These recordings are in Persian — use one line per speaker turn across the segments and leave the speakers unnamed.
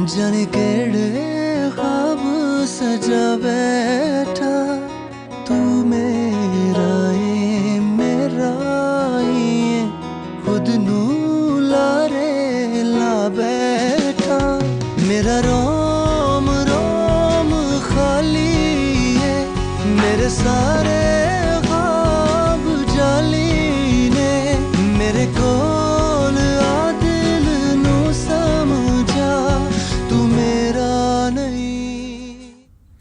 जाने केड़े ख्वाब सजा बैठा तू मेरा ये खुद नू लारे ला बैठा मेरा रोम रोम खाली है मेरे सारे ख्वाब जाली ने मेरे कोल आ दिल नू समझा तू मेरा नहीं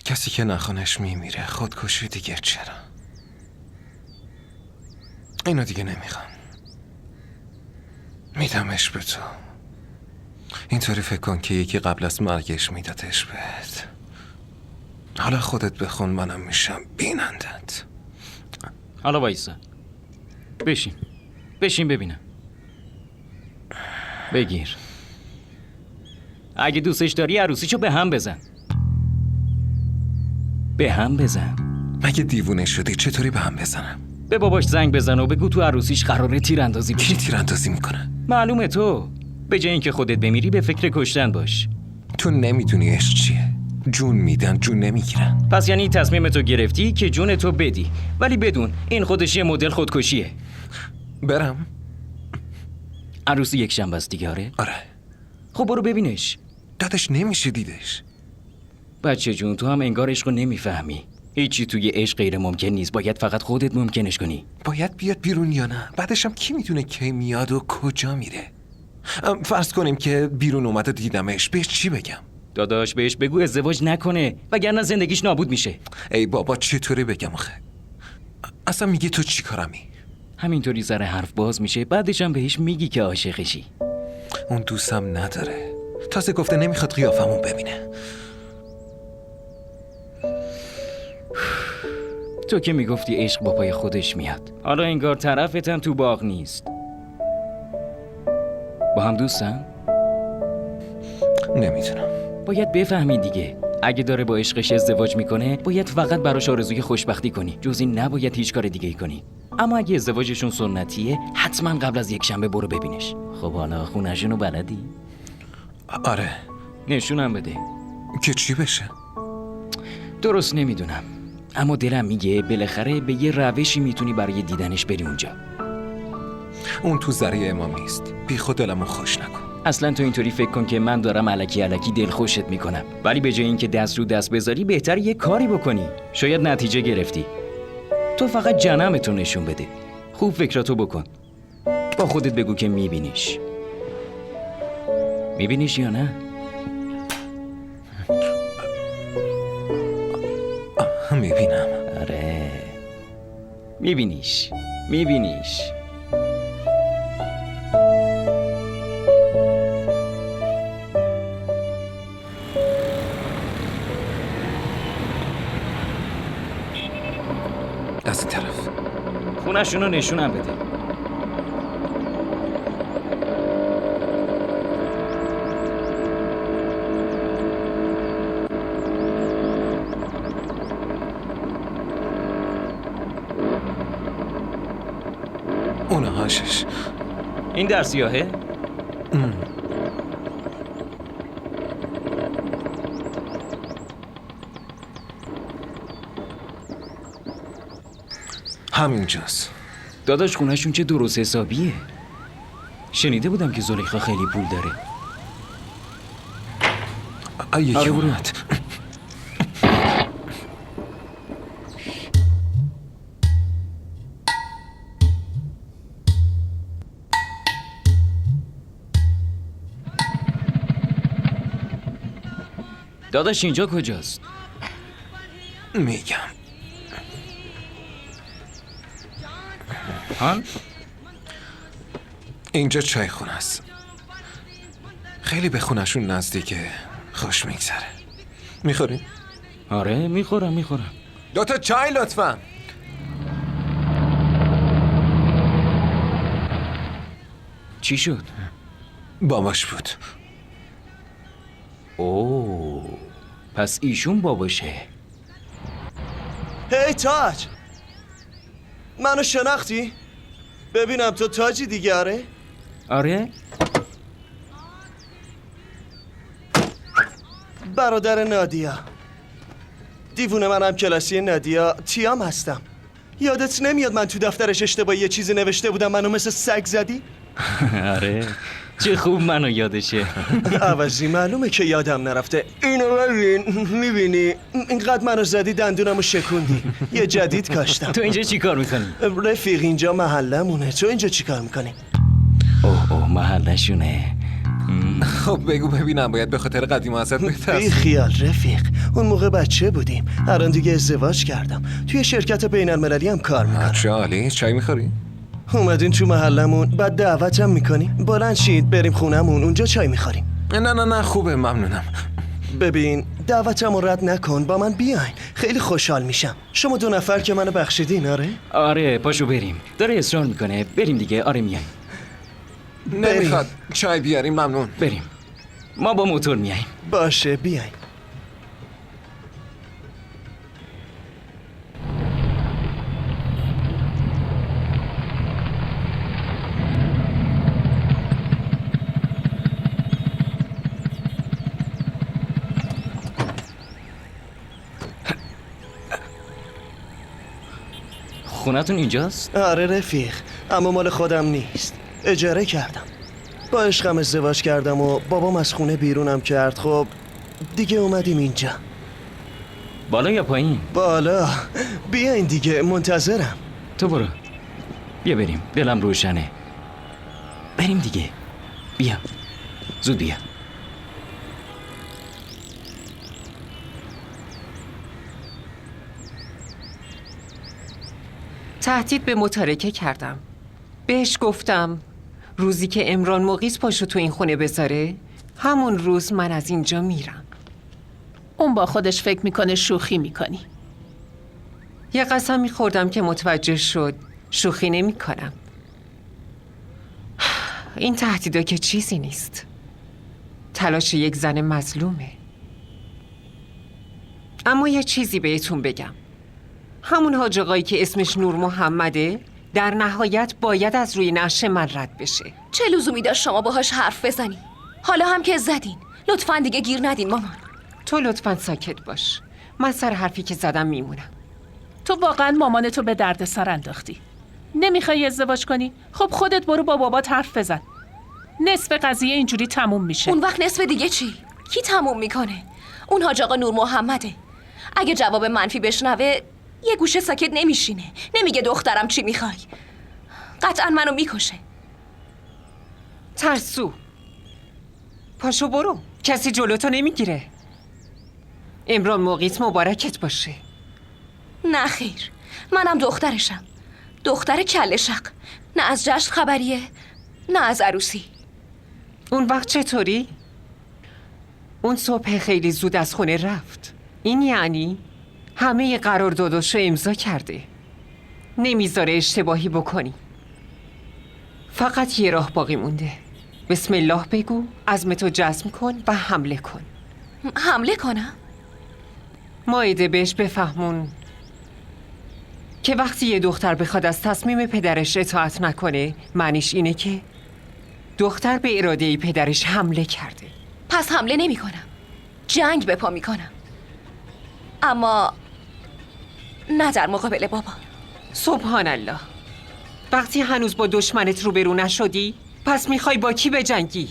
کسی که نخونش میمیره خودکشی دیگه چرا؟ اینو دیگه نمیخوام میدمش به تو اینطوری فکر کن که یکی قبل از مرگش میدادش بهت حالا خودت بخون منم میشم بینندت
حالا وایسا بشین ببینم بگیر اگه دوستش داری عروسیشو به هم بزن
مگه دیوونه شدی چطوری به هم بزنم؟
به باباش زنگ بزن و بگو تو عروسیش قراره تیراندازی بشه.
کی تیراندازی میکنه؟
معلومه تو به جای اینکه خودت بمیری به فکر کشتن باش.
تو نمیدونی عشق چیه جون میدن جون نمیگیرن
پس یعنی تصمیم تو گرفتی که جون تو بدی ولی بدون این خودش یه مدل خودکشیه.
برم؟
عروسی یک شنبه است دیگه.
آره
خب برو ببینش.
دادش نمیشه دیدش.
بچه جون تو هم انگار عشقو نمیفهمی. هیچی توی عشق غیر ممکن نیست. باید فقط خودت ممکنش کنی.
باید بیاد بیرون یا نه؟ بعدش هم کی میدونه کی میاد و کجا میره؟ فرض کنیم که بیرون اومد و دیدمش بهش چی بگم؟
داداش بهش بگو ازدواج نکنه وگرنه زندگیش نابود میشه.
ای بابا چطوری بگم آخه؟ اصلا میگه تو چی کارمی؟
همینطوری سر حرف باز میشه بعدش هم بهش میگی که عاشقشی.
اون دوستم نداره. تازه گفته نمیخواد قیافمون ببینه.
تو که میگفتی عشق با پای خودش میاد. حالا انگار طرفتم تو باغ نیست. با هم دوستن؟
نمیتونم.
باید بفهمی دیگه. اگه داره با عشقش ازدواج میکنه باید فقط براش آرزوی خوشبختی کنی. جز این نباید هیچ کار دیگه ای کنی. اما اگه ازدواجشون سنتیه حتما قبل از یک شنبه برو ببینش. خب حالا خونه‌شونو بلدی؟
آره.
نشونم بده.
که چی بشه؟
درست نمیدونم اما دلم میگه بالاخره به یه روشی میتونی برای دیدنش بری اونجا.
اون تو ذریع امام نیست. بی خود دلمو خوش نکن.
اصلا تو اینطوری فکر کن که من دارم الکی دل خوشت میکنم ولی به جای اینکه دست رو دست بذاری بهتر یه کاری بکنی. شاید نتیجه گرفتی. تو فقط جنمتو نشون بده. خوب فکراتو بکن. با خودت بگو که میبینیش یا نه؟
میبینم.
آره میبینیش
از این طرف.
خونه‌شونو نشونم بده.
اونه هاشش.
این در سیاهه؟
همینجاست.
داداش خونه‌شون چه درست حسابیه. شنیده بودم که زلیخا خیلی پول داره.
یکی اومد.
داداش اینجا کجاست؟
میگم.
هان؟
اینجا چای خونه است. خیلی به خونه‌شون نزدیکه. خوش میگذره. میخوری؟
آره میخورم.
2 تا چای لطفا.
چی شد؟
باباش بود.
اوه پس ایشون باباشه.
هی تاج منو شناختی؟ ببینم تو تاجی دیگه. آره؟ برادر نادیا. دیوونه منم کلاسی نادیا تیام هستم. یادت نمیاد من تو دفترش اشتباهی یه چیزی نوشته بودم منو مثل سگ زدی؟
آره چه خوب منو یادشه.
عوضی معلومه که یادم نرفته. اینو ببین، میبینی اینقدر منو زدی دندونمو شکوندی. یه جدید کاشتم.
تو اینجا چی کار میکنی؟
رفیق اینجا محلمونه. تو اینجا چی کار میکنی؟
اوه محلشونه.
خب بگو ببینم، باید به خاطر قدیم ازت
بی
بترسم؟
خیال رفیق، اون موقع بچه بودیم. الان دیگه ازدواج کردم. توی شرکت بین المللی هم کار میکنم.
چه عالی. چای میخوری؟
اومدین تو محلمون بعد دعوتم میکنی؟ بلند شید بریم خونمون، اونجا چای میخوریم.
نه خوبه، ممنونم.
ببین دعوتمو رد نکن، با من بیاین. خیلی خوشحال میشم. شما 2 نفر که منو بخشیدین. آره؟
آره پاشو بریم. داره اصرار میکنه بریم دیگه. آره میایم.
نمیخواد چای بیاریم؟ ممنون.
بریم. ما با موتور میایم.
باشه بیاین.
خونتون اینجاست؟
آره رفیق، اما مال خودم نیست. اجاره کردم. با عشقم ازدواج کردم و بابام از خونه بیرونم کرد. خب دیگه اومدیم اینجا.
بالا یا پایین؟
بالا. بیاین دیگه، منتظرم.
تو برو. بیا بریم. دلم روشنه. بریم دیگه. بیا. زود بیا.
تهدید به متارکه کردم. بهش گفتم روزی که عمران مقیس پاشو تو این خونه بذاره همون روز من از اینجا میرم.
اون با خودش فکر میکنه شوخی میکنی.
یه قسم میخوردم که متوجه شد شوخی نمیکنم. این تهدیدا که چیزی نیست. تلاش یک زن مظلومه. اما یه چیزی بهتون بگم. همون حاج آقایی که اسمش نور محمده در نهایت باید از روی نعش من رد بشه.
چه لزومی داشت شما باهاش حرف بزنی؟ حالا هم که زدین، لطفاً دیگه گیر ندین مامان.
تو لطفاً ساکت باش. من سر حرفی که زدم میمونم.
تو واقعا مامانتو به درد سر انداختی. نمیخوای ازدواج کنی؟ خب خودت برو با بابات حرف بزن. نصف قضیه اینجوری تموم میشه.
اون وقت نصف دیگه چی؟ کی تموم میکنه؟ اون حاج آقا نور محمده. اگه جواب منفی بشنوه یه گوشه ساکت نمیشینه. نمیگه دخترم چی میخوای. قطعا منو میکشه.
ترسو پاشو برو. کسی جلوتو نمیگیره. عمران مقیت مبارکت باشه.
نه خیر، منم دخترشم. دختر کله شق. نه از جشن خبریه نه از عروسی.
اون وقت چطوری؟ اون صبح خیلی زود از خونه رفت. این یعنی همه قرارداداشو امضا کرده. نمیذاره اشتباهی بکنی. فقط یه راه باقی مونده. بسم الله بگو، عزمتو جزم کن و حمله کن.
حمله کنم؟
مائده بهش بفهمون که وقتی یه دختر بخواد از تصمیم پدرش اطاعت نکنه معنیش اینه که دختر به اراده پدرش حمله کرده.
پس حمله نمی کنم. جنگ به پا می کنم. اما نه در مقابل بابا.
سبحان الله. وقتی هنوز با دشمنت روبرو نشدی پس میخوای با کی بجنگی؟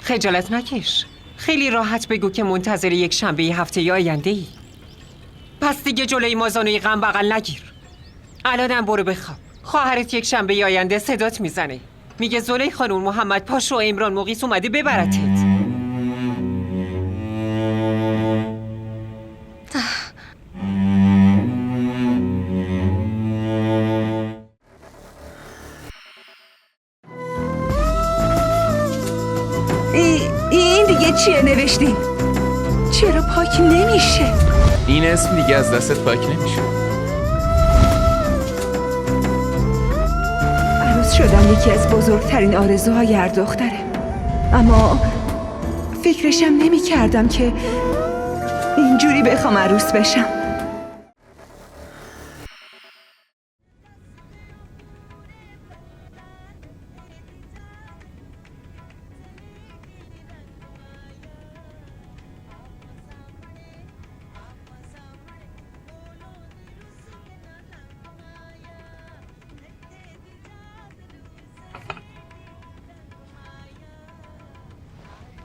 خجالت نکش. خیلی راحت بگو که منتظر یک شنبه هفته آینده ای. پس دیگه جلوی مازانوی غم بغل نگیر. الانم برو بخواب. خواهرت یک شنبه آینده صدات میزنه. میگه زلیخا نور محمد پاشو و عمران مقیس اومده ببرتت.
این دیگه چیه نوشتین؟ چرا پاک نمیشه؟
این اسم دیگه از دستت پاک نمیشه.
عروس شدن یکی از بزرگترین آرزوهای هر دختره. اما فکرشم نمی کردم که اینجوری بخوام عروس بشم.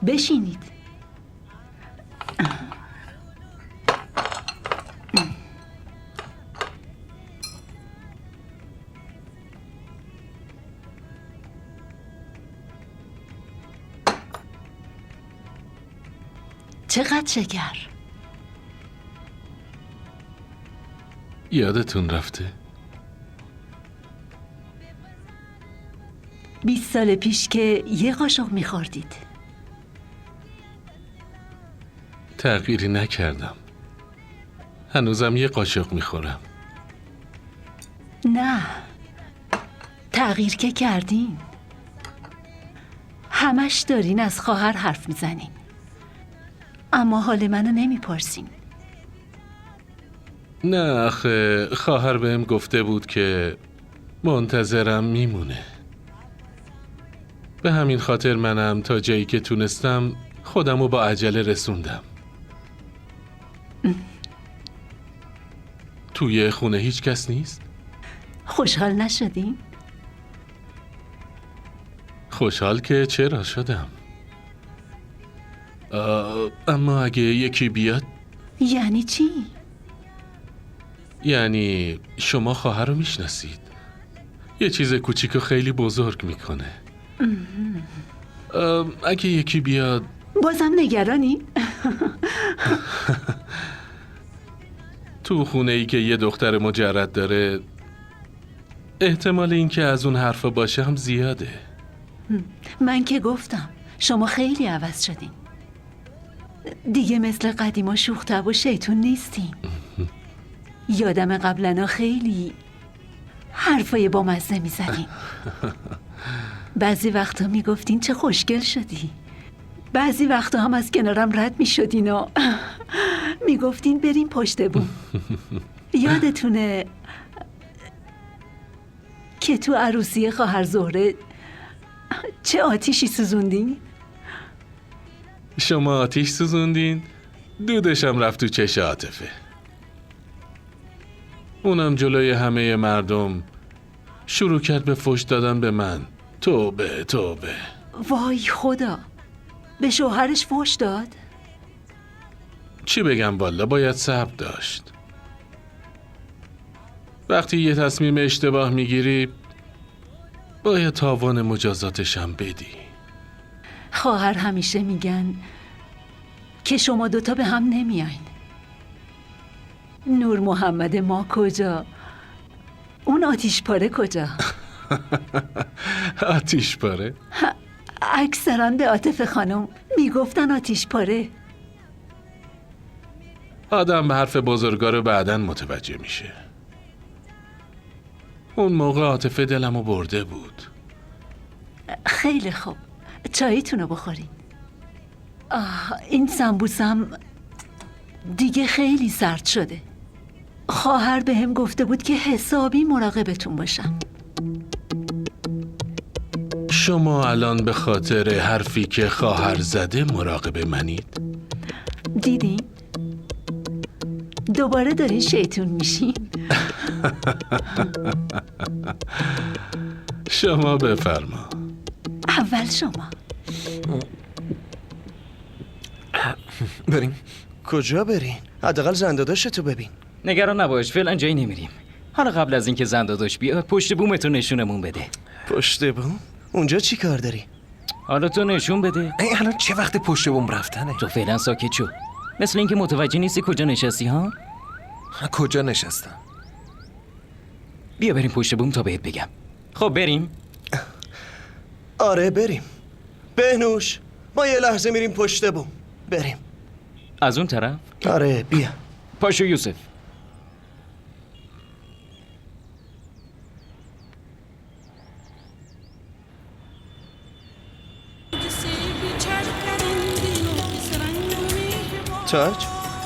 بشینید. چقدر شکر؟
یادتون رفته؟
20 سال پیش که یه قاشق میخوردید.
تغییری نکردم. هنوزم یه قاشق میخورم.
نه، تغییر که کردین. همش دارین از خواهر حرف میزنین، اما حال منو نمیپرسین.
نه آخه خواهر بهم گفته بود که منتظرم میمونه. به همین خاطر منم تا جایی که تونستم خودمو با عجله رسوندم. توی خونه هیچ کس نیست؟
خوشحال نشدین؟
خوشحال که چرا شدم. اما اگه یکی بیاد؟
یعنی چی؟
یعنی شما خواهر رو میشناسید. یه چیز کوچیک و خیلی بزرگ میکنه. اگه یکی بیاد.
بازم نگرانی؟
تو خونه ای که یه دختر مجرد داره احتمال این که از اون حرفا باشه هم زیاده.
من که گفتم شما خیلی عوض شدین. دیگه مثل قدیما شوخ طبع و شیطون نیستین. یادم قبلنا خیلی حرفای بامزه میزدین. بعضی وقتا میگفتین چه خوشگل شدی. بعضی وقتا هم از کنارم رد میشدین و میگفتین بریم پشت بوم. یادتونه که تو عروسی خواهر زهره چه آتیشی سوزوندین؟
شما آتیش سوزوندین؟ دودشم رفت تو چش عاطفه. اونم جلوی همه مردم شروع کرد به فحش دادن به من. توبه توبه.
وای خدا، به شوهرش فحش داد؟
چی بگم والا، باید صبر داشت. وقتی یه تصمیم اشتباه میگیری باید تاوان مجازاتشم بدی.
خواهر همیشه میگن که شما دوتا به هم نمیاین. نور محمد ما کجا؟ اون آتیش پاره کجا؟
آتیش پاره؟
اکثرا به عاطفه خانم میگفتن آتیش پاره.
آدم به حرف بزرگا رو بعداً متوجه میشه. اون موقع عاطفه دلمو برده بود.
خیلی خوب، چاییتونو بخورین. این سمبوسم دیگه خیلی سرد شده. خواهر بهم گفته بود که حسابی مراقبتون باشم.
شما الان به خاطر حرفی که خواهر زده مراقب منید؟
دیدین؟ دوباره دارین شیطون میشین.
شما بفرما.
اول شما.
بریم.
کجا برین؟ حداقل زنداداشتو ببین.
نگران نباش، فعلا جایی نمیریم. حالا قبل از اینکه زنداداش بیاد پشت بومتو نشونمون بده.
پشت بوم؟ اونجا چی کار داری؟
حالا تو نشون بده.
الان چه وقت پشت بوم رفتنه؟
تو فعلا ساکت شو. مثل اینکه متوجه نیستی کجا نشستی ها؟
کجا نشستم؟
بیا بریم پشت بوم تا بهت بگم. خب بریم.
آره بریم. بهنوش، ما یه لحظه میریم پشت بوم. بریم.
از اون طرف؟
آره بیا.
پاشو یوسف.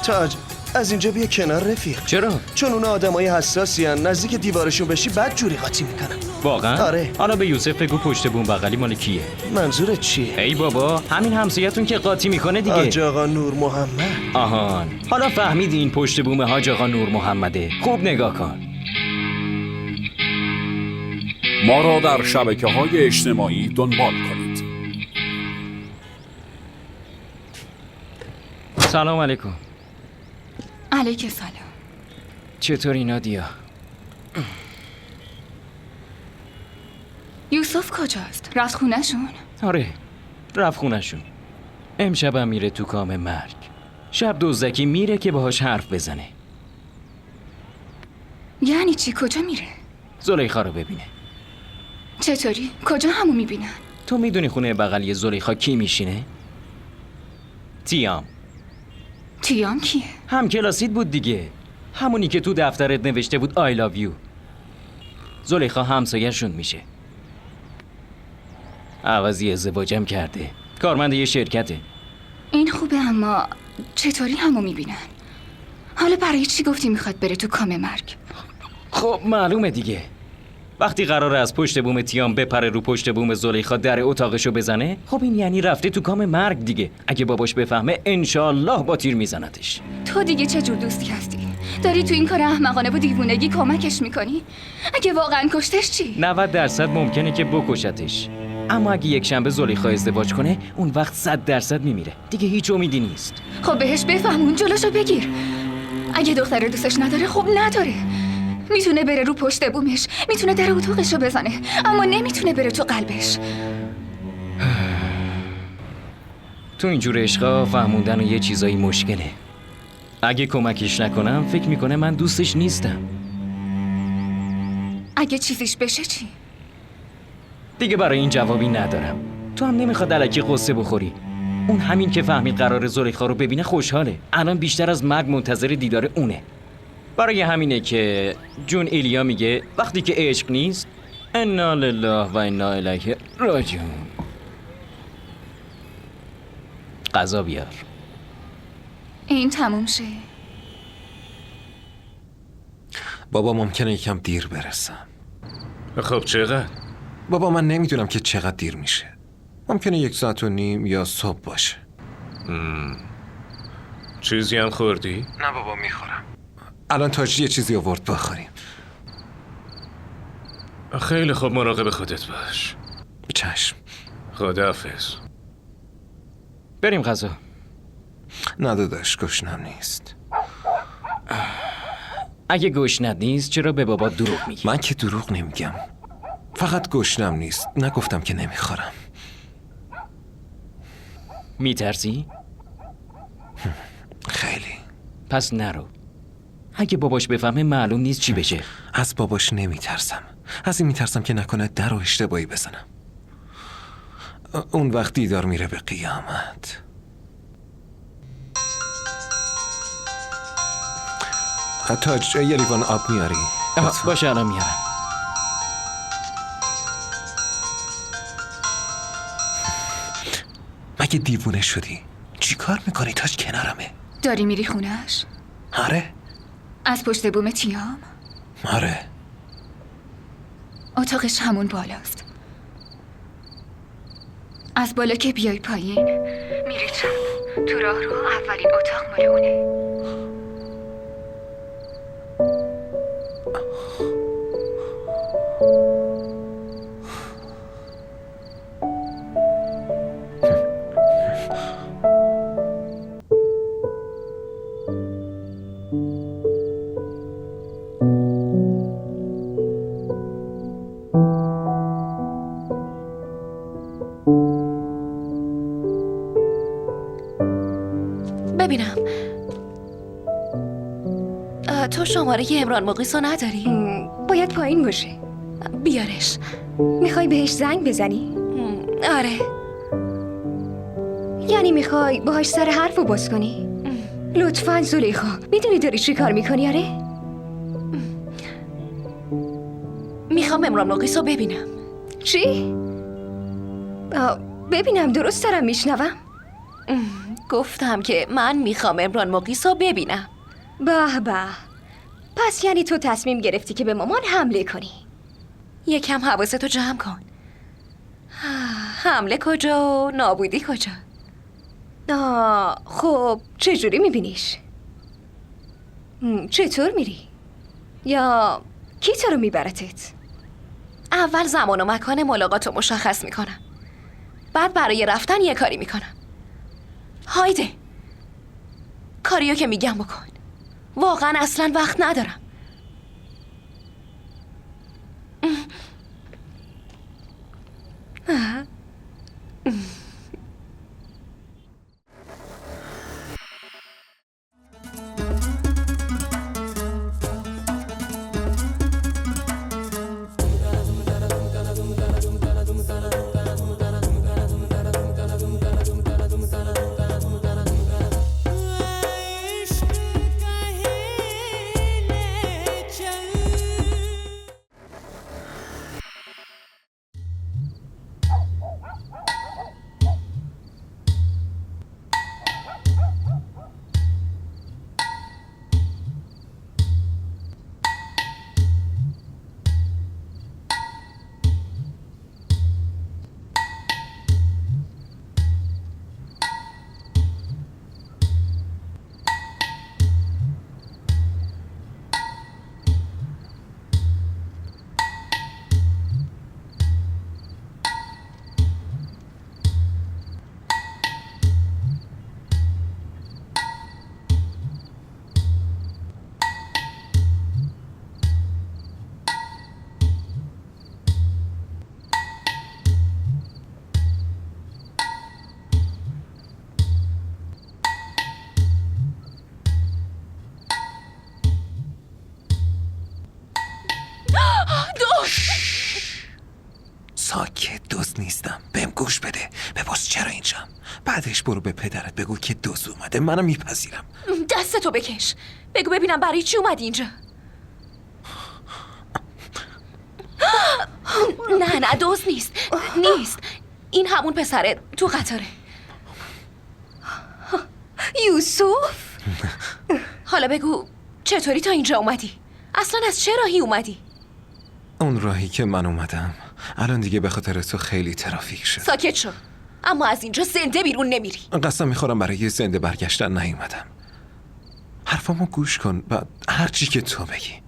تاج از اینجا بیا کنار رفیق.
چرا؟
چون اونا آدمای حساسی هن. نزدیک دیوارشون بشی بعد جوری قاطی میکنن.
واقعا؟
آره.
حالا به یوسف بگو پشت بوم بغلی مال کیه؟
منظورت چیه؟
ای بابا، همین همسایتون که قاطی میکنه دیگه.
حاج آقا نور محمد.
آهان، حالا فهمیدی این پشت بوم حاج آقا نور محمده. خوب نگاه کن.
ما را در شبکه‌های اجتماعی دنبال کنید.
سلام علیکم.
علیک سلام.
چطوری نادیا؟
یوسف کجاست؟ رفت خونه‌شون؟
آره، رفت خونه‌شون. امشبم میره تو کام مرگ. شب دزدکی میره که باهاش حرف بزنه.
یعنی چی؟ کجا میره؟
زلیخا رو ببینه.
چطوری؟ کجا همو میبینن؟
تو میدونی خونه بغلی زلیخا کی میشینه؟ تیام.
تیام کیه؟
هم کلاسیت بود دیگه. همونی که تو دفترت نوشته بود I love you. زلیخا همسایه‌شون میشه. عوضی ازدواجم کرده. کارمند یه شرکته.
این خوبه، اما چطوری همو میبینن؟ حالا برای چی گفتی میخواد بره تو کام مرگ؟
خب معلومه دیگه. وقتی قراره از پشت بوم تیام بپره رو پشت بوم زلیخا در اتاقشو بزنه، خب این یعنی رفته تو کام مرگ دیگه. اگه باباش بفهمه انشالله با تیر میزنتش.
تو دیگه چه جور دوستی هستی؟ داری تو این کار احمقانه و دیوونگی کمکش میکنی؟ اگه واقعا کشتش چی؟
90% ممکنه که بکشتش. اما اگه یک شنبه زلیخا ازدواج کنه، اون وقت 100% میمیره. دیگه هیچ امیدی نیست.
خب بهش بفهمون، جلوشو بگیر. اگه دختر دوستش نداره، خب نداره. میتونه بره رو پشت بومش، میتونه در اتاقشو بزنه، اما نمیتونه بره تو قلبش.
تو اینجور عشقا فهموندن یه چیزایی مشکله. اگه کمکش نکنم فکر میکنه من دوستش نیستم.
اگه چیزیش بشه چی؟
دیگه برای این جوابی ندارم. تو هم نمیخواد الکی قصه بخوری. اون همین که فهمید قرار زلیخا رو ببینه خوشحاله. الان بیشتر از مرگ منتظر دیدار اونه. برای همینه که جون ایلیا میگه وقتی که عشق نیست انا لله و انا الیه راجعون. غذا بیار.
این تموم شه.
بابا ممکنه یکم دیر برسم.
خب چقدر؟
بابا من نمیدونم که چقدر دیر میشه. ممکنه 1.5 ساعت یا صبح باشه.
چیزی هم خوردی؟
نه بابا میخورم. الان تاجری یه چیزی آورد بخوریم.
خیلی خوب، مراقب خودت باش.
چشم.
خداحافظ.
بریم غذا.
نه داداش، گشنم نیست.
اگه گشنت نیست چرا به بابا دروغ میگی؟
من که دروغ نمیگم. فقط گشنم نیست. نگفتم که نمیخورم.
میترسی؟
خیلی.
پس نرو. اگه باباش بفهمه معلوم نیست چی بشه.
از باباش نمیترسم. از این میترسم که نکنه در رو اشتباهی بزنم. اون وقت دیدار میره به قیامت. تاج یه لیوان آب میاری؟
باشه الان میارم.
مگه دیوونه شدی؟ چی کار میکنی؟ تاج کنارمه.
داری میری خونهش؟
آره.
از پشت بوم تیام؟
آره.
اتاقش همون بالاست. از بالا که بیای پایین میری چپ، تو راه رو اولین اتاق مال اونه. ببینم تو شماره عمران مقیسو نداری؟
باید پایین باشه.
بیارش.
میخوای بهش زنگ بزنی؟
آره.
یعنی میخوای باهاش سر حرف رو باز کنی؟ لطفاً زلیخا، میدونی داری چی کار میکنی؟ آره؟
میخوام عمران مقیسو ببینم.
چی؟ ببینم درست دارم میشنوم؟
گفتم که من میخوام عمران مقیسو ببینم.
به به، پس یعنی تو تصمیم گرفتی که به مامان حمله کنی؟
یکم حواستو جمع کن. حمله کجا و نابودی کجا؟
خب چجوری میبینیش؟ چطور میری؟ یا کی تو رو میبرتت؟
اول زمان و مکان ملاقاتو مشخص میکنم، بعد برای رفتن یه کاری میکنم. هایده. کاریو که میگم بکن. واقعا اصلا وقت ندارم.
ساکت، دزد نیستم. بهم گوش بده. بپرس چرا اینجام. بعدش برو به پدرت بگو که دزد اومده. منم میپذیرم.
دستتو بکش. بگو ببینم برای چی اومدی اینجا. نه دزد نیست. این همون پسره تو قطاره. یوسف. حالا بگو چطوری تا اینجا اومدی؟ اصلا از چه راهی اومدی؟
اون راهی که من اومدم الان دیگه به خاطر تو خیلی ترافیک شد.
ساکت شو. اما از اینجا زنده بیرون نمیری.
قسم میخورم برای زنده برگشتن نیومدم. حرفامو گوش کن و هر چی که تو بگی.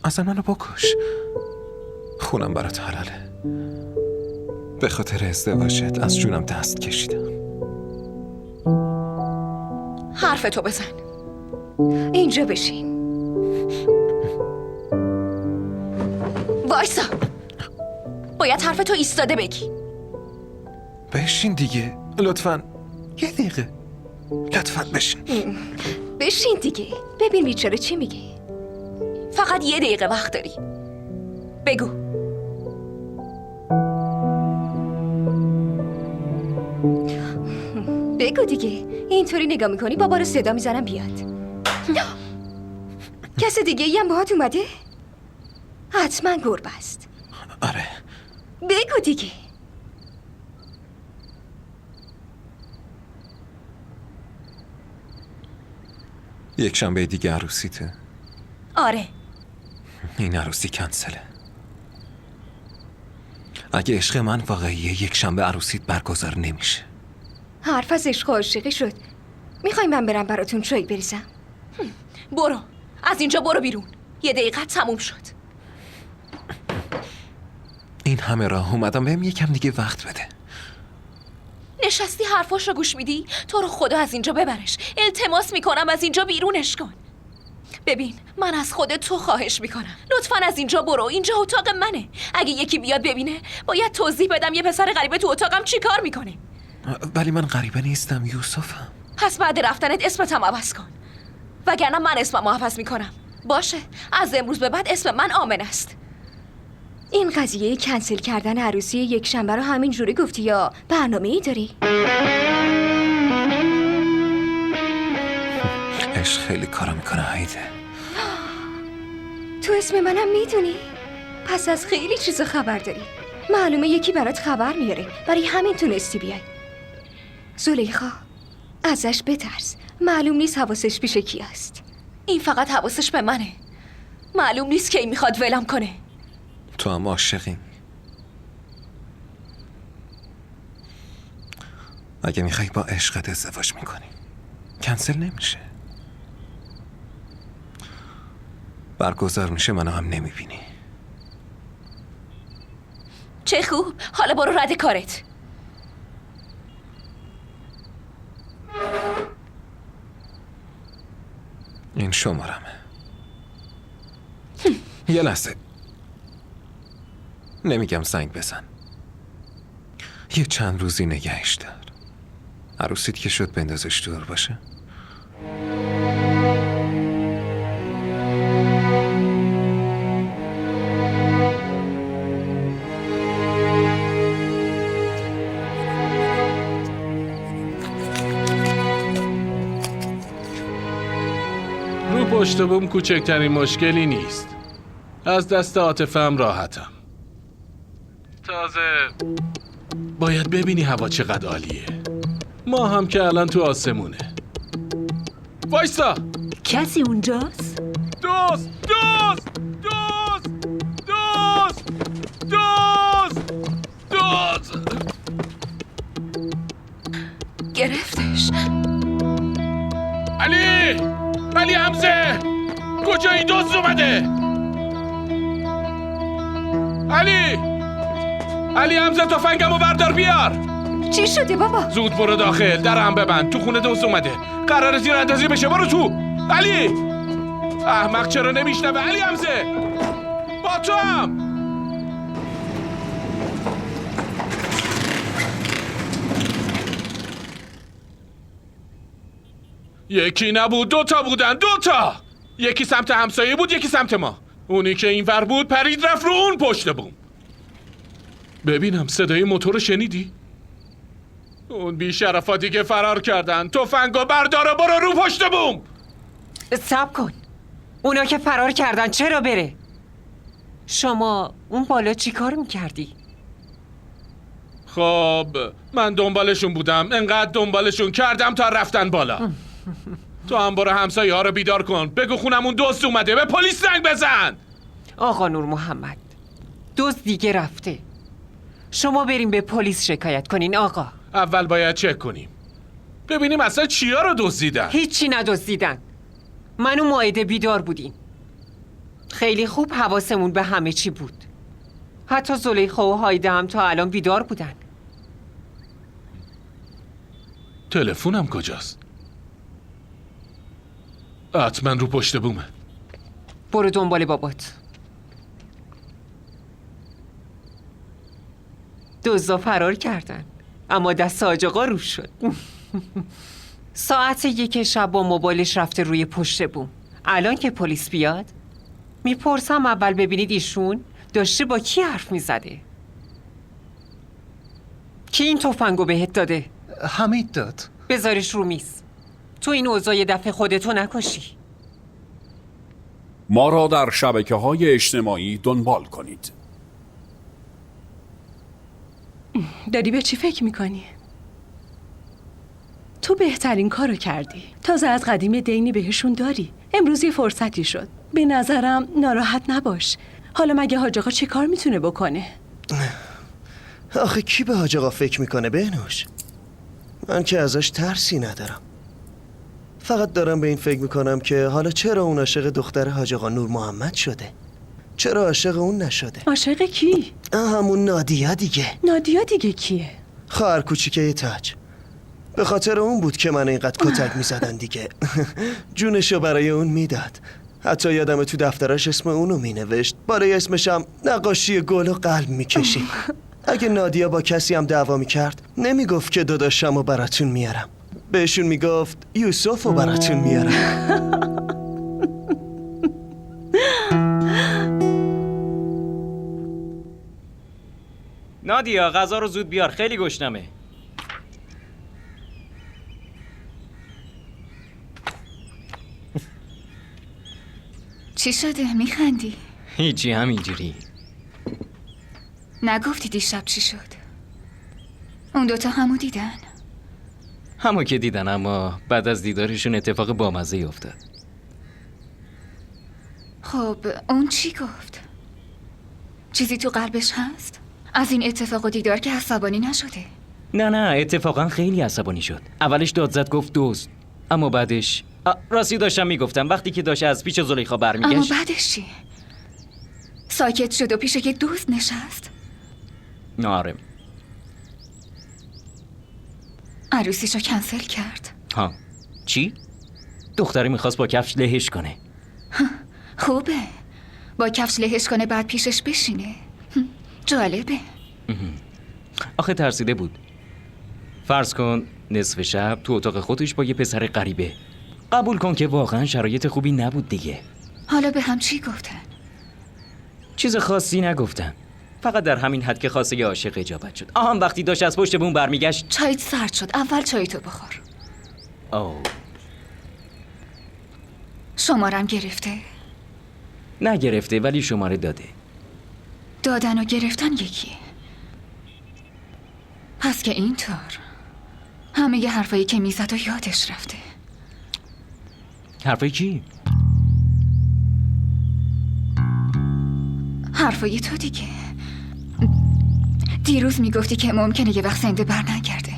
اصلا منو بکش. خونم برات حلاله. به خاطر ازدواجت از جونم دست کشیدم.
حرفتو بزن.
اینجا بشین.
وایسا. باید حرفتو ایستاده بگی.
بشین دیگه لطفاً. یه دقیقه لطفاً بشین.
بشین دیگه. ببین بیچاره چی میگه.
فقط یه دقیقه وقت داری. بگو.
بگو دیگه. اینطوری نگاه میکنی بابا رو صدا میزنم بیاد. کس دیگه ای هم باهات اومده؟ حتما گربه است.
آره.
بگو دیگه.
یک شنبه دیگه عروسیته.
آره.
این عروسی کنسله. اگه عشق من واقعیه یک شنبه عروسیت برگزار نمیشه.
حرف از عشق و عاشقی شد. میخوای من برم براتون چای بریزم؟
برو. از اینجا برو بیرون. یه دقیقه تموم شد.
این همه راه اومدم. بهم یکم دیگه وقت بده.
نشستی حرفاش رو گوش میدی؟ تو رو خدا از اینجا ببرش. التماس میکنم از اینجا بیرونش کن. ببین من از خودت تو خواهش میکنم لطفاً از اینجا برو. اینجا اتاق منه. اگه یکی بیاد ببینه باید توضیح بدم یه پسر غریبه تو اتاقم چی کار میکنه.
ولی من غریبه نیستم یوسفم.
پس بعد رفتنت اسمتم عوض کن. وگرنه من اسمم عوض میکنم. باشه از امروز به بعد اسم من آمن است.
این قضیه کنسل کردن عروسی یک شنبه رو همین جوری گفتی یا برنامه‌ای داری؟
عشق خیلی کارا میکنه هایده.
تو اسم منم میدونی؟ پس از خیلی چیزا خبر داری. معلومه یکی برات خبر میاره. برای همین تونستی بیای. زلیخا ازش بترس. معلوم نیست حواسش پیش کی است.
این فقط حواسش به منه. معلوم نیست کی میخواد ولم کنه.
تو هم عاشقی. اگه میخوای با عشقت ازدواج میکنی کنسل نمیشه. برگزار میشه منو هم نمیبینی.
چه خوب. حالا برو رد کارت.
این شمارمه. یه لحظه. نمیگم زنگ بزن. یه چند روزی نگهش دار. عروسیت که شد بندازش دور باشه.
رو پشت بوم کوچکترین مشکلی نیست. از دست عاطفه‌ام راحتم. تازه باید ببینی هوا چقدر عالیه. ما هم که الان تو آسمونه. وایسا!
کسی اونجاست؟
دوست! دوست! دوست! دوست! دوست! دوست!
گرفتش.
علی! علی حمزه! کجایی؟ دوست اومده! علی حمزه تفنگمو بردار بیار!
چی شده بابا؟
زود برو داخل، درم ببند. تو خونه دوست اومده. قرار زیر اندازی بشه. برو تو. علی! احمق چرا نمیشنوه؟ علی حمزه! با تو هم! یکی نبود، 2 تا بودن. 2 تا! یکی سمت همسایه بود، یکی سمت ما. اونی که این ور بود پرید رفت رو اون پشت بوم. ببینم صدای موتور شنیدی؟ اون بی‌شرفا دیگه فرار کردن. تفنگو بردار و برو رو پشت بوم.
صبر کن. اونا که فرار کردن چرا بره؟ شما اون بالا چی کار میکردی؟
خب من دنبالشون بودم. انقدر دنبالشون کردم تا رفتن بالا. تو هم برو همسایه ها رو بیدار کن. بگو خونمون دوست اومده. به پلیس زنگ بزن.
آقا نور محمد، دزد دیگه رفته. شما بریم به پلیس شکایت کنین آقا.
اول باید چک کنیم ببینیم اصلا چیا رو دزدیدن.
هیچی ندزدیدن. من و مائده بیدار بودیم. خیلی خوب حواسمون به همه چی بود. حتی زلیخا و هایده هم تا الان بیدار بودن.
تلفنم کجاست؟ حتما رو پشت بومه.
برو دنبال بابات. دزدا فرار کردن اما دست حاج آقا رو شد. ساعت 1 شب با موبایلش رفته روی پشت بوم. الان که پلیس بیاد میپرسم اول ببینید ایشون داشته با کی حرف میزده. کی این تفنگو بهت داده؟
حمید داد.
بذارش رو میز. تو این اوضاع یه دفعه خودتو نکشی.
ما را در شبکه‌های اجتماعی دنبال کنید.
داری به چی فکر میکنی؟ تو بهترین کارو کردی. تازه از قدیم دینی بهشون داری. امروز یه فرصتی شد. به نظرم ناراحت نباش. حالا مگه حاج آقا چه کار میتونه بکنه؟
آخه کی به حاج آقا فکر میکنه بهنوش؟ من که ازش ترسی ندارم. فقط دارم به این فکر میکنم که حالا چرا اون عاشق دختر حاج آقا نور محمد شده؟ چرا عاشق اون نشده؟
عاشق کی؟
همون نادیا دیگه.
نادیا دیگه کیه؟
خواهر کوچیکه تاج. به خاطر اون بود که من اینقدر کتک میزدن دیگه. جونشو برای اون میداد. حتی یادم تو دفترش اسم اونو مینوشت. بالای اسمشم نقاشی گل و قلب میکشیم. اگه نادیا با کسی هم دعوا میکرد نمیگفت که داداشمو براتون میارم. بهشون میگفت یوسفو براتون میارم.
نادیا غذا رو زود بیار، خیلی گشنمه.
چی شده؟ میخندی؟
هیچی، همینجوری.
نگفتی دیشب چی شد؟ اون دوتا همو دیدن؟
همو که دیدن، اما بعد از دیدارشون اتفاق بامزه افتاد.
خب اون چی گفت؟ چیزی تو قلبش هست؟ از این اتفاق و دیدار که عصبانی نشده؟
نه اتفاقا خیلی عصبانی شد. اولش داد زد گفت دزد، اما بعدش راستی داشتم میگفتم وقتی که داشت از پیش زلیخا برمیگشت.
اما بعدش چی؟ ساکت شد و پیش یه دوست نشست؟
آره.
عروسیشو کنسل کرد.
ها چی؟ دختره میخواست با کفش لهش کنه.
خوبه. با کفش لهش کنه بعد پیشش بشینه. جالبه.
آخه ترسیده بود. فرض کن نصف شب تو اتاق خودش با یه پسر غریبه. قبول کن که واقعا شرایط خوبی نبود دیگه.
حالا به هم چی گفتن؟
چیز خاصی نگفتن. فقط در همین حد که خواسته یه عاشق اجابت شد. وقتی داشت از پشت بوم برمیگشت.
چایت سرد شد. اول چایتو بخور. شمارم گرفته؟
نگرفته ولی شماره داده.
دادن و گرفتن یکیه. پس که اینطور همه ی حرفایی که میزد و یادش رفته.
حرفای کی؟
حرفای تو دیگه. دیروز میگفتی که ممکنه یه وقت زنده بر نگرده.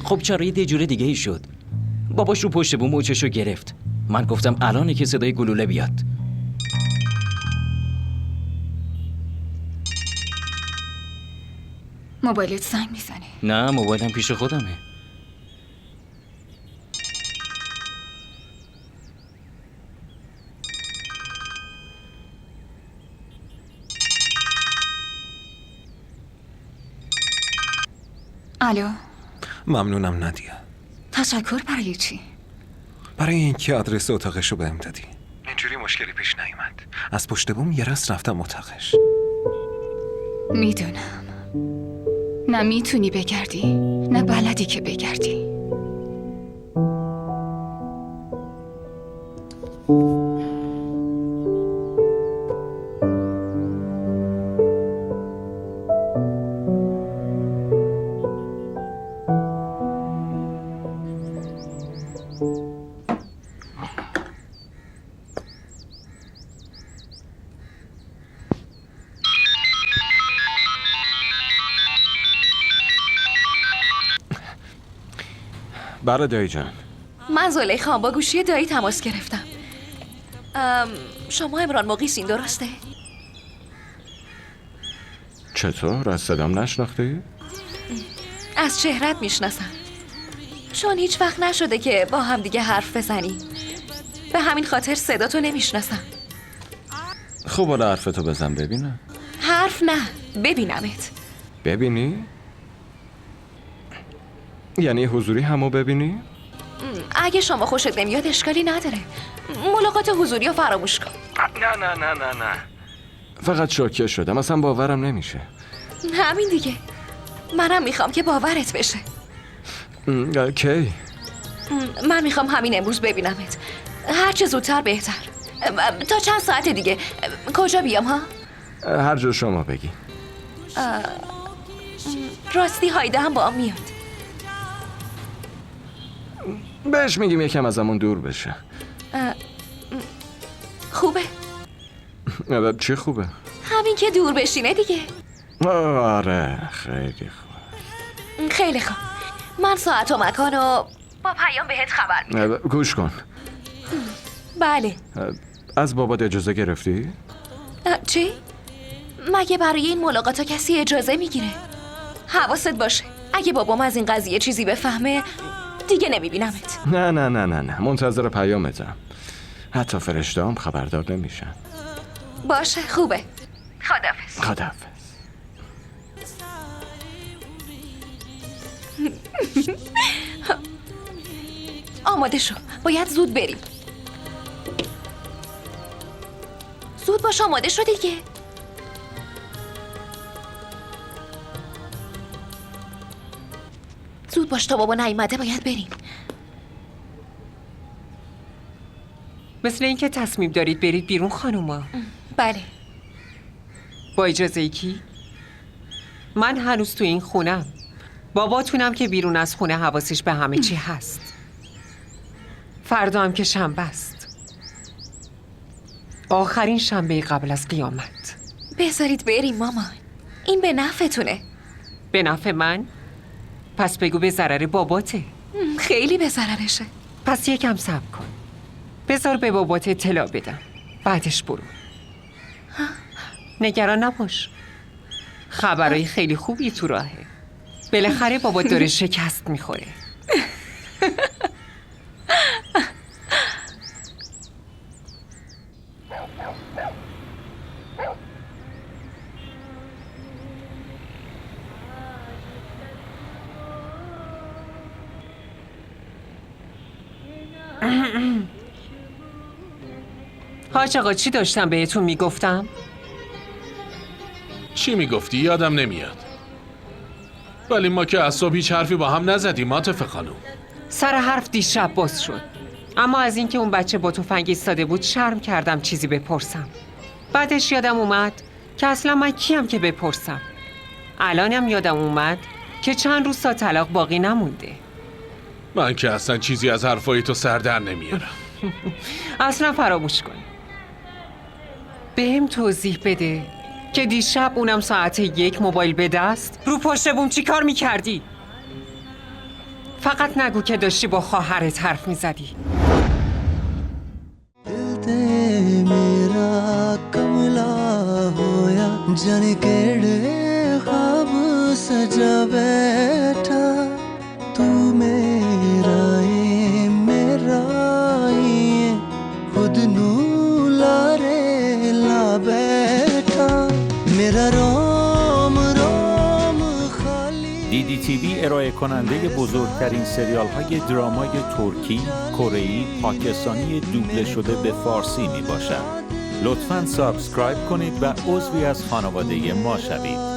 خب چرا یه جور دیگه ای شد؟ باباش رو پشت بوم موچشو گرفت. من گفتم الانه که صدای گلوله بیاد.
موبایلت زنگ میزنه؟
نه موبایلم پیش خودمه.
الو.
ممنونم ندیا.
تشکر برای چی؟
برای اینکه آدرس اتاقشو بهم دادی. اینجوری مشکلی پیش نیومد. از پشت بوم یه راست رفتم اتاقش.
میدونم. نه میتونی بگردی نه بلدی که بگردی.
بله دایی جان.
من زلیخام با گوشی دایی تماس گرفتم. شما عمران مقیسین درسته؟
چطور؟ از صدام نشناختی؟
از چهرت میشناسم. چون هیچ وقت نشده که با هم دیگه حرف بزنی. به همین خاطر صداتو نمیشناسم.
خب حالا حرفتو بزن ببینم.
حرف نه، ببینمت.
ببینی؟ یعنی حضوری همو ببینی؟
اگه شما خوشت نمیاد اشکالی نداره. ملاقات حضوری رو فراموش کن.
نه فقط شوکه شدم. اصلا باورم نمیشه.
همین دیگه. منم میخوام که باورت بشه.
کی؟
من میخوام همین امروز ببینمت. هر چه زودتر بهتر. تا چند ساعت دیگه. کجا بیام ها؟
هر جا شما بگی.
راستی هایده هم با هم میاد.
بهش میگیم یکم ازمون دور بشه.
خوبه؟
چی خوبه؟
همین که دور بشینه دیگه.
آره خیلی خوب.
خیلی خوب. من ساعت و مکان و با پیام بهت خبر میدم.
گوش کن.
بله.
از بابات اجازه گرفتی؟
چی؟ مگه برای این ملاقاتا کسی اجازه میگیره؟ حواست باشه. اگه بابام از این قضیه چیزی بفهمه دیگه نمیبینمت.
نه منتظر پیامتم. حتی فرشته هم خبردار نمیشن.
باشه خوبه. خداحافظ. آماده شو. باید زود بریم. زود باش آماده شو دیگه. زود باش تا بابا نیومده باید بریم.
مثل اینکه تصمیم دارید برید بیرون خانوما.
بله.
با اجازه کی؟ من هنوز تو این خونم. باباتونم که بیرون از خونه حواسش به همه چی هست. فردا هم که شنبه است. آخرین شنبه قبل از قیامت.
بذارید بریم مامان. این به نفعتونه.
به نفع من؟ پس بگو به ضرر باباته.
خیلی به ضررشه.
پس یکم صبر کن. بذار به بابات اطلاع بدم. بعدش برو. نگران نباش. خبرای خیلی خوبی تو راهه. بالاخره بابا داره شکست میخوره. حاج آقا چی داشتم بهتون میگفتم؟
چی میگفتی؟ یادم نمیاد. ولی ما که از صبح هیچ حرفی با هم نزدیم عاطفه خانم.
سر حرف دیشب باز شد. اما از اینکه اون بچه با تفنگ ایستاده بود شرم کردم چیزی بپرسم. بعدش یادم اومد که اصلا من کیم که بپرسم. الانم یادم اومد که چند روز تا طلاق باقی نمونده.
من که اصلا چیزی از حرفای تو سر در نمیارم.
اصلا فراموش کن. بهم توضیح بده که دیشب اونم ساعت 1 موبایل به دست رو پشت بوم چی کار میکردی؟ فقط نگو که داشتی با خواهرت حرف میزدی.
DDTV ارائه کننده بزرگترین سریال های درامای ترکی، کره‌ای، پاکستانی دوبله شده به فارسی می باشد. لطفاً سابسکرایب کنید و عضوی از خانواده ما شوید.